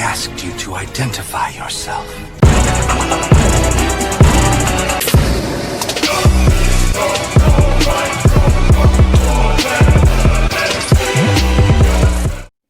asked you to identify yourself.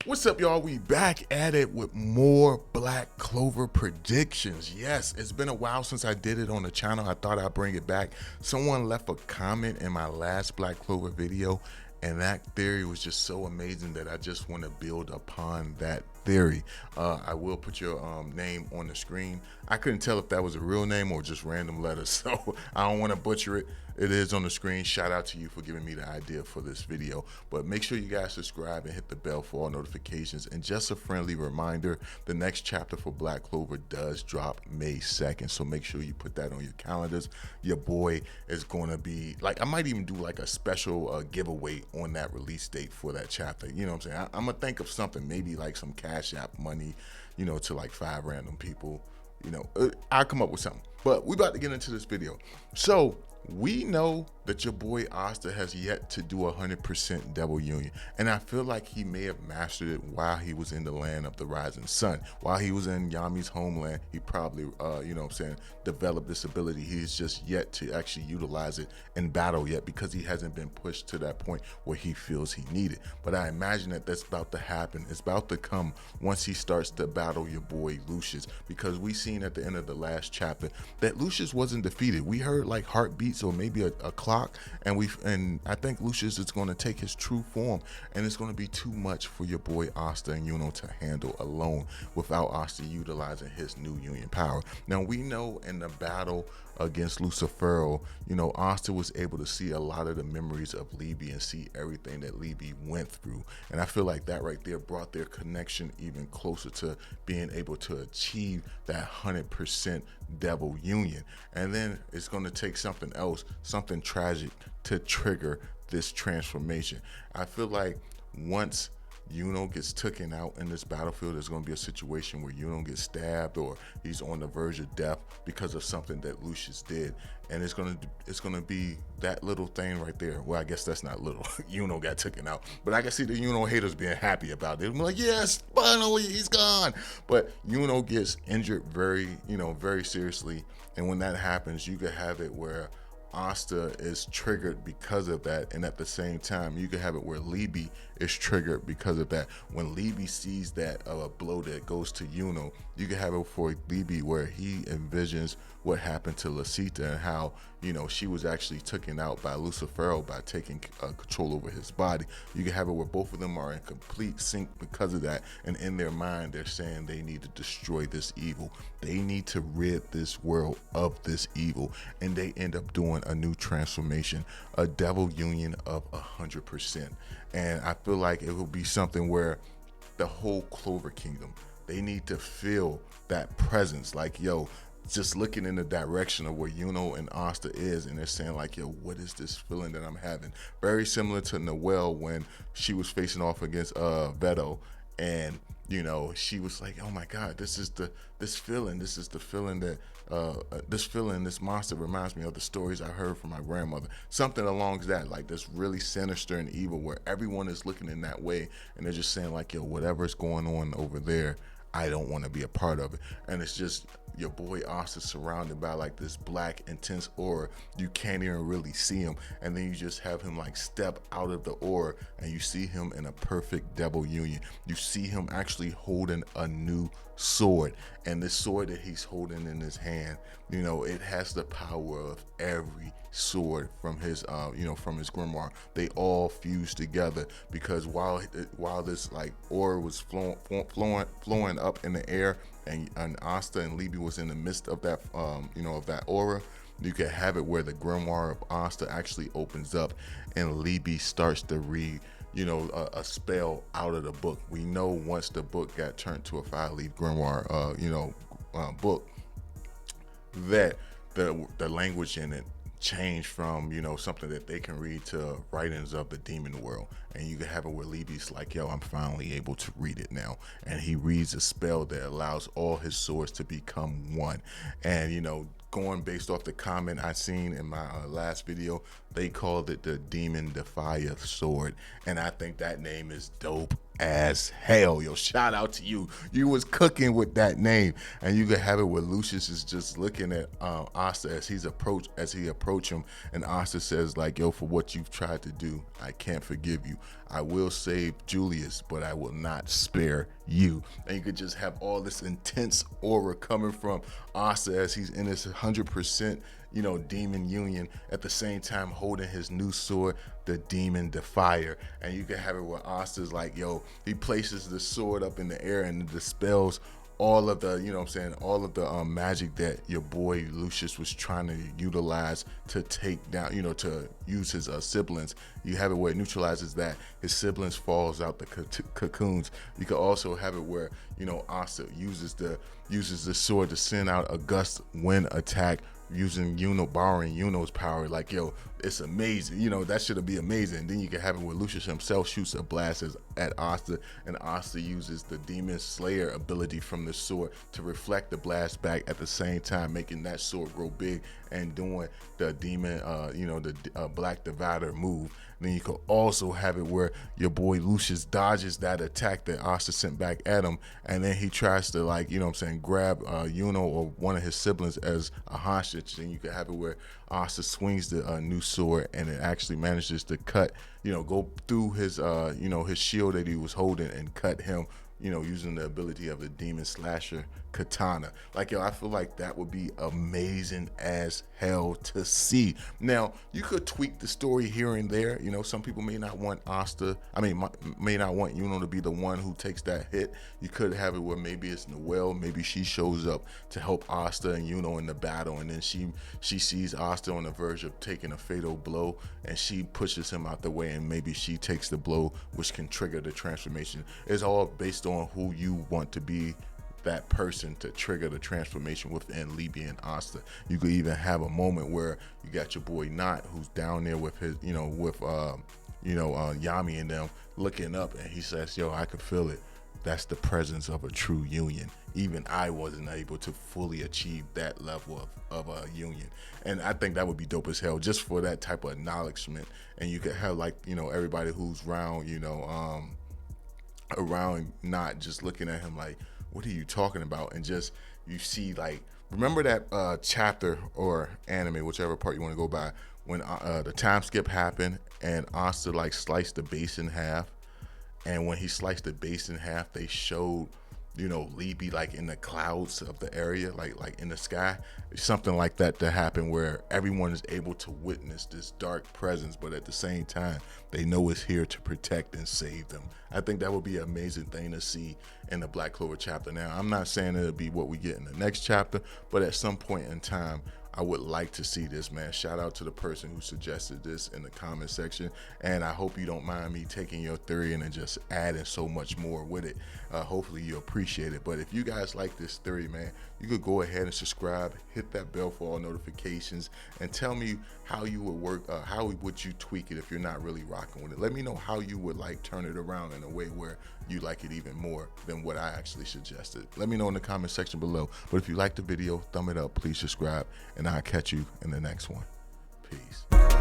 What's up, y'all? We back at it with more Black Clover predictions. Yes, it's been a while since I did it on the channel. I thought I'd bring it back. Someone left a comment in my last Black Clover video, and that theory was just so amazing that I just want to build upon that theory. I will put your name on the screen. I couldn't tell if that was a real name or just random letters, so I don't want to butcher it. It is on the screen. Shout out to you for giving me the idea for this video. But make sure you guys subscribe and hit the bell for all notifications. And just a friendly reminder, the next chapter for Black Clover does drop May 2nd. So make sure you put that on your calendars. Your boy is going to be, like, I might even do like a special giveaway on that release date for that chapter. You know what I'm saying? I'm going to think of something, maybe like some Cash App money, you know, to like 5 random people. You know, I'll come up with something. But we about to get into this video. So we know that your boy Asta has yet to do 100% double union, and I feel like he may have mastered it while he was in the land of the rising sun. While he was in Yami's homeland, he probably you know what I'm saying, developed this ability. He's just yet to actually utilize it in battle yet, because he hasn't been pushed to that point where he feels he needed. But I imagine that that's about to happen. It's about to come once he starts to battle your boy Lucius, because we seen at the end of the last chapter that Lucius wasn't defeated. We heard like heartbeats or maybe a clock, and I think Lucius is going to take his true form, and it's going to be too much for your boy Asta and Yuno to handle alone without Asta utilizing his new union power. Now we know in the battle against Lucifero, you know, Asta was able to see a lot of the memories of Libby and see everything that Libby went through, and I feel like that right there brought their connection even closer to being able to achieve that 100% devil union. And then it's going to take something else, something tragic, to trigger this transformation. I feel like once Yuno gets taken out in this battlefield, there's going to be a situation where Yuno gets stabbed or he's on the verge of death because of something that Lucius did, and it's going to be that little thing right there. Well, I guess that's not little. Yuno got taken out, but I can see the Yuno haters being happy about it. I'm like, yes, finally he's gone. But Yuno gets injured very seriously, and when that happens, you could have it where Asta is triggered because of that, and at the same time you can have it where Libby is triggered because of that. When Libby sees that blow that goes to Yuno, you can have it for Libby where he envisions what happened to Lasita and how, you know, she was actually taken out by Lucifero by taking control over his body. You can have it where both of them are in complete sync because of that, and in their mind they're saying they need to destroy this evil. They need to rid this world of this evil, and they end up doing a new transformation, a devil union of 100%. And I feel like it will be something where the whole Clover Kingdom, they need to feel that presence, like, yo, just looking in the direction of where Yuno and Asta is, and they're saying like, yo, what is this feeling that I'm having? Very similar to Noelle when she was facing off against Veto, and you know, she was like, oh my God, this is the feeling that this monster reminds me of the stories I heard from my grandmother. Something along that, like this really sinister and evil, where everyone is looking in that way, and they're just saying like, yo, whatever's going on over there, I don't want to be a part of it. And it's just your boy Asta surrounded by like this black intense aura. You can't even really see him, and then you just have him like step out of the aura, and you see him in a perfect double union. You see him actually holding a new sword, and this sword that he's holding in his hand, you know, it has the power of every sword from his from his grimoire. They all fuse together, because while this like aura was flowing up in the air, and Asta and Libby was in the midst of that of that aura, you can have it where the grimoire of Asta actually opens up, and Libby starts to read a spell out of the book. We know once the book got turned to a 5-leaf grimoire book, that the language in it changed from something that they can read to writings of the demon world. And you can have it where Libby's like, yo, I'm finally able to read it now, and he reads a spell that allows all his swords to become one. And going based off the comment I seen in my last video, they called it the Demon Defyer Sword, and I think that name is dope as hell. Yo, shout out to you. You was cooking with that name. And you could have it where Lucius is just looking at Asta as he approach him, and Asta says like, yo, for what you've tried to do, I can't forgive you. I will save Julius, but I will not spare you. And you could just have all this intense aura coming from Asta as he's in his 100%, you know, demon union, at the same time holding his new sword, the Demon Defyer. And you can have it where Asta's like, yo, he places the sword up in the air and it dispels all of the, you know what I'm saying, all of the magic that your boy Lucius was trying to utilize to take down, you know, to use his siblings. You have it where it neutralizes that. His siblings falls out the cocoons. You can also have it where, you know, Asta uses the sword to send out a gust wind attack, using borrowing Yuno's power. Like, yo, it's amazing. You know, that should be amazing. And then you can have it where Lucius himself shoots a blast at Asta, and Asta uses the Demon Slayer ability from the sword to reflect the blast back at the same time, making that sword grow big and doing the demon, you know, the Black Divider move. And then you could also have it where your boy Lucius dodges that attack that Asta sent back at him, and then he tries to, like, you know what I'm saying, grab Yuno or one of his siblings as a hostage. And you could have it where Asta swings the new sword, and it actually manages to cut, you know, go through his, you know, his shield that he was holding and cut him, you know, using the ability of the Demon Slasher Katana. Like, yo, I feel like that would be amazing as hell to see. Now, you could tweak the story here and there. You know, some people may not want Asta, may not want Yuno to be the one who takes that hit. You could have it where maybe it's Noelle, maybe she shows up to help Asta and Yuno in the battle, and then she sees Asta on the verge of taking a fatal blow, and she pushes him out the way, and maybe she takes the blow, which can trigger the transformation. It's all based on who you want to be that person to trigger the transformation within Libby and Asta. You could even have a moment where you got your boy Knot, who's down there with his, you know, with Yami and them looking up, and he says, yo, I could feel it. That's the presence of a true union. Even I wasn't able to fully achieve that level of a union. And I think that would be dope as hell, just for that type of acknowledgement. And you could have, like, you know, everybody who's around, you know, around Not just looking at him like, what are you talking about? And just, you see, like, remember that chapter or anime, whichever part you want to go by, when the time skip happened and Asta, like, sliced the base in half. And when he sliced the base in half, they showed, you know, Libby, like, in the clouds of the area, like in the sky. Something like that to happen where everyone is able to witness this dark presence, but at the same time, they know it's here to protect and save them. I think that would be an amazing thing to see in the Black Clover chapter. Now, I'm not saying it'll be what we get in the next chapter, but at some point in time, I would like to see this, man. Shout out to the person who suggested this in the comment section, and I hope you don't mind me taking your theory and then just adding so much more with it. Hopefully you appreciate it. But if you guys like this theory, man, you could go ahead and subscribe, hit that bell for all notifications, and tell me how you would work, how would you tweak it if you're not really rocking with it. Let me know how you would, like, turn it around in a way where you like it even more than what I actually suggested. Let me know in the comment section below. But if you like the video, thumb it up, please subscribe, and I'll catch you in the next one. Peace.